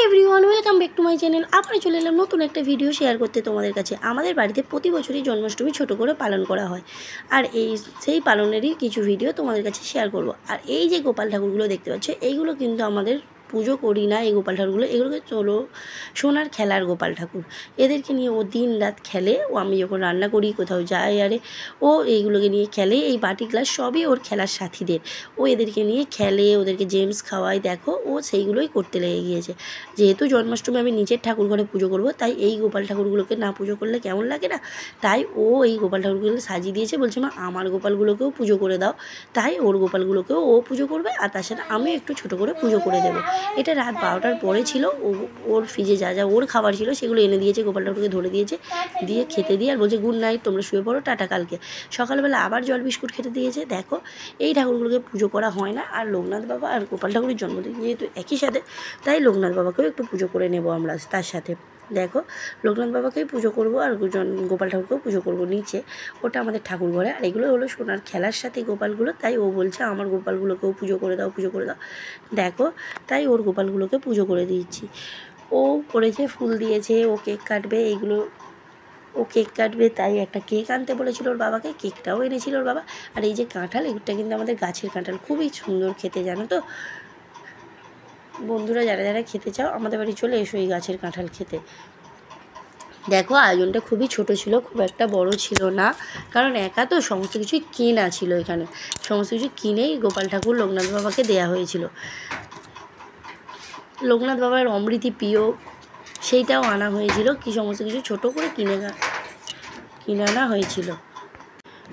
Everyone, welcome back to my channel. আপনারা চলে এলাম নতুন একটা ভিডিও শেয়ার করতে তোমাদের কাছে। আমাদের বাড়িতে প্রতি বছরই জন্মাষ্টমী ছোট করে পালন করা হয়, আর সেই পালনেরই কিছু ভিডিও তোমাদের কাছে শেয়ার করব। আর এই যে গোপাল ঠাকুরগুলো দেখতে পাচ্ছ, এইগুলো কিন্তু আমাদের পুজো করি না। এই গোপাল ঠাকুরগুলো, এগুলোকে চলো সোনার খেলার গোপাল ঠাকুর। এদেরকে নিয়ে ও দিন রাত খেলে। ও আমি যখন রান্না করি, কোথাও যাই, আরে ও এইগুলোকে নিয়ে খেলে। এই বাটি গ্লাস সবই ওর খেলার সাথীদের। ও এদেরকে নিয়ে খেলে, ওদেরকে জেমস খাওয়ায়। দেখো, ও সেইগুলোই করতে লেগে গিয়েছে। যেহেতু জন্মাষ্টমী আমি নিজের ঠাকুর ঘরে পুজো করব, তাই এই গোপাল ঠাকুরগুলোকে না পুজো করলে কেমন লাগে না। তাই ও এই গোপাল ঠাকুরগুলো সাজিয়ে দিয়েছে, বলছে মা আমার গোপালগুলোকেও পুজো করে দাও। তাই ওর গোপালগুলোকেও ও পুজো করবে, আর তার সাথে আমি একটু ছোটো করে পুজো করে দেবো। এটা রাত 12টার পরে ছিল। ওর ফ্রিজে যা যা ওর খাবার ছিল সেগুলো এনে দিয়েছে, গোপাল ঠাকুরকে ধরে দিয়েছে, দিয়ে খেতে দিয়ে আর বলছে গুড নাইট, তোমরা শুয়ে পড়ো, টাটা। কালকে সকালবেলা আবার জল বিস্কুট খেতে দিয়েছে। দেখো, এই ঠাকুরগুলোকে পুজো করা হয় না। আর লোকনাথ বাবা আর গোপাল ঠাকুরের জন্মদিন যেহেতু একই সাথে, তাই লোকনাথ বাবাকেও একটু পুজো করে নেব আমরা তার সাথে। দেখো, লোকনাথ বাবাকেই পুজো করব আর গোপাল ঠাকুরকেও পুজো করব নিচে। ওটা আমাদের ঠাকুর ঘরে। আর এগুলো হলো সোনার খেলার সাথে গোপালগুলো, তাই ও বলছে আমার গোপালগুলোকেও পুজো করে দাও, পুজো করে দাও। দেখো, তাই ওর গোপালগুলোকে পুজো করে দিয়েছি। ও করেছে, ফুল দিয়েছে, ও কেক কাটবে। এইগুলো ও কেক কাটবে, তাই একটা কেক আনতে বলেছিল ওর বাবাকে, কেকটাও এনেছিল ওর বাবা। আর এই যে কাঁঠাল, এটা কিন্তু আমাদের গাছের কাঁঠাল, খুবই সুন্দর খেতে, জানো তো। বন্ধুরা যারা যারা খেতে চাও আমাদের বাড়ি চলে এসো এই গাছের কাঁঠাল খেতে। দেখো, আয়োজনটা খুবই ছোট ছিল, খুব একটা বড় ছিল না, কারণ একা তো সমস্ত কিছুই কেনা ছিল। এখানে সমস্ত কিছু কিনেই গোপাল ঠাকুর লোকনাথ বাবাকে দেয়া হয়েছিল। লোকনাথ বাবার অমৃতি প্রিয়, সেইটাও আনা হয়েছিল। কি সমস্ত কিছু ছোট করে কিনে আনা হয়েছিল।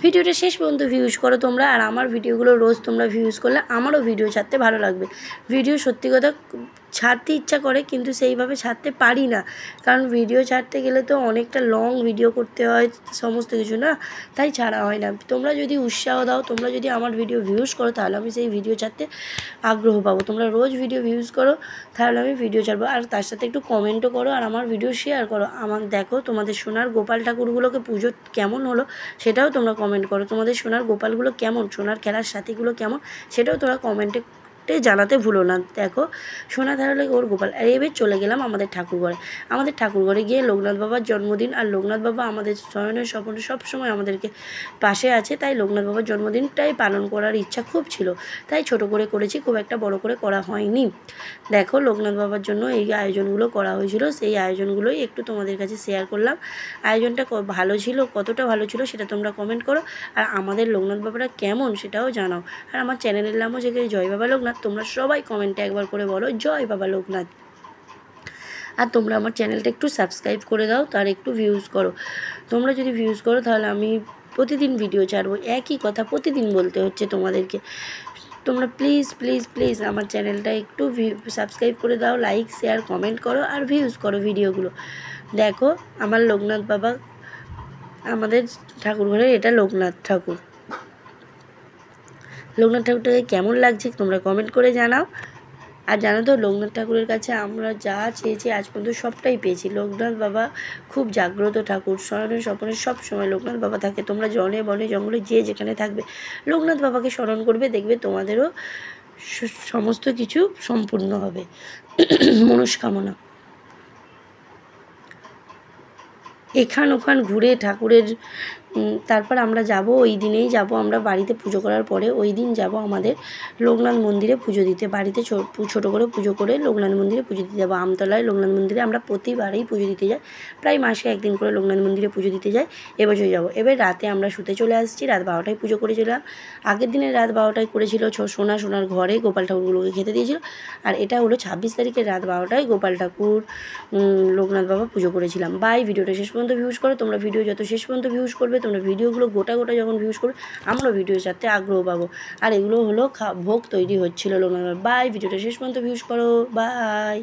ভিডিওটা শেষ পর্যন্ত ভিউজ করো তোমরা। আর আমার ভিডিওগুলো রোজ তোমরা ভিউজ করলে আমারও ভিডিও ছাড়তে ভালো লাগবে। ভিডিও সত্যি কথা ছাড়তে ইচ্ছা করে, কিন্তু সেইভাবে ছাড়তে পারি না, কারণ ভিডিও ছাড়তে গেলে তো অনেকটা লং ভিডিও করতে হয়, সমস্ত কিছু না, তাই ছাড়া হয় না। তোমরা যদি উৎসাহ দাও, তোমরা যদি আমার ভিডিও ভিউজ করো, তাহলে আমি সেই ভিডিও ছাড়তে আগ্রহ পাবো। তোমরা রোজ ভিডিও ভিউজ করো, তাহলে আমি ভিডিও ছাড়বো। আর তার সাথে একটু কমেন্টও করো, আর আমার ভিডিও শেয়ার করো। আমার দেখো, তোমাদের সোনার গোপাল ঠাকুরগুলোকে পুজো কেমন হলো সেটাও তোমরা কমেন্ট করো। তোমাদের সোনার গোপালগুলো কেমন, সোনার খেলার সাথীগুলো কেমন, সেটাও তোমরা কমেন্টে জানাতে ভুলো না। দেখো, সোনা ধারালে ওর গোপাল। আর এবার চলে গেলাম আমাদের ঠাকুর ঘরে। আমাদের ঠাকুর ঘরে গিয়ে লোকনাথ বাবার জন্মদিন, আর লোকনাথ বাবা আমাদের শয়নের স্বপ্নে সবসময় আমাদেরকে পাশে আছে, তাই লোকনাথ বাবার জন্মদিনটাই পালন করার ইচ্ছা খুব ছিল, তাই ছোট করে করেছি, খুব একটা বড় করে করা হয়নি। দেখো, লোকনাথ বাবার জন্য এই আয়োজনগুলো করা হয়েছিল, সেই আয়োজনগুলোই একটু তোমাদের কাছে শেয়ার করলাম। আয়োজনটা ভালো ছিল, কতটা ভালো ছিল সেটা তোমরা কমেন্ট করো। আর আমাদের লোকনাথ বাবাটা কেমন সেটাও জানাও। আর আমার চ্যানেলের নামও যেখানে জয় বাবা লোকনাথ, তোমরা সবাই কমেন্টে একবার করে বলো জয় বাবা লোকনাথ। আর তোমরা আমার চ্যানেলটা একটু সাবস্ক্রাইব করে দাও, তার একটু ভিউজ করো। তোমরা যদি ভিউজ করো, তাহলে আমি প্রতিদিন ভিডিও ছাড়বো। একই কথা প্রতিদিন বলতে হচ্ছে তোমাদেরকে। তোমরা প্লিজ প্লিজ প্লিজ আমার চ্যানেলটা একটু সাবস্ক্রাইব করে দাও, লাইক শেয়ার কমেন্ট করো, আর ভিউজ করো ভিডিওগুলো। দেখো, আমার লোকনাথ বাবা, আমাদের ঠাকুর ঘরের এটা লোকনাথ ঠাকুর। লোকনাথ ঠাকুরটাকে কেমন লাগছে তোমরা কমেন্ট করে জানাও। আর জানো তো, লোকনাথ ঠাকুরের কাছে আমরা যা চেয়েছি আজ পর্যন্ত সবটাই পেয়েছি। লোকনাথ বাবা খুব জাগ্রত ঠাকুর, শয়নের স্বপ্নে সব সময় লোকনাথ বাবা থাকে। তোমরা জনে বনে জঙ্গলে যে যেখানে থাকবে, লোকনাথ বাবাকে স্মরণ করবে, দেখবে তোমাদেরও সমস্ত কিছু সম্পূর্ণ হবে, মনস্কামনা। এখান ওখান ঘুরে ঠাকুরের, তারপর আমরা যাব, ওই দিনেই যাব আমরা বাড়িতে পুজো করার পরে ওই দিন যাব আমাদের লোকনাথ মন্দিরে পুজো দিতে। বাড়িতে ছোটো করে পুজো করে লোকনাথ মন্দিরে পুজো দিতে যাবো। আমতলায় লোকনাথ মন্দিরে আমরা প্রতিবারেই পুজো দিতে যাই, প্রায় মাসে একদিন করে লোকনাথ মন্দিরে পুজো দিতে যাই। এবছর যাবো। এবার রাতে আমরা শুতে চলে আসছি, রাত 12টায় পুজো করেছিলাম। আগের দিনের রাত 12টায় করেছিল সোনার ঘরে গোপাল ঠাকুরগুলোকে খেতে দিয়েছিল। আর এটা হলো 26 তারিখের রাত 12টায় গোপাল ঠাকুর লোকনাথ বাবা পুজো করেছিলাম। বাই, ভিডিওটা শেষ পর্যন্ত ভিউজ করো। তোমরা ভিডিও যত শেষ পর্যন্ত ভিউজ করবে, তোমরা ভিডিওগুলো গোটা যখন ভিউজ করবে, আমরাও ভিডিও ছাড়তে আগ্রহ পাবো। আর এগুলো হলো ভোগ তৈরি হচ্ছিলো লোকনাথ। বাই, ভিডিওটা শেষ পর্যন্ত ভিউজ করো। বাই।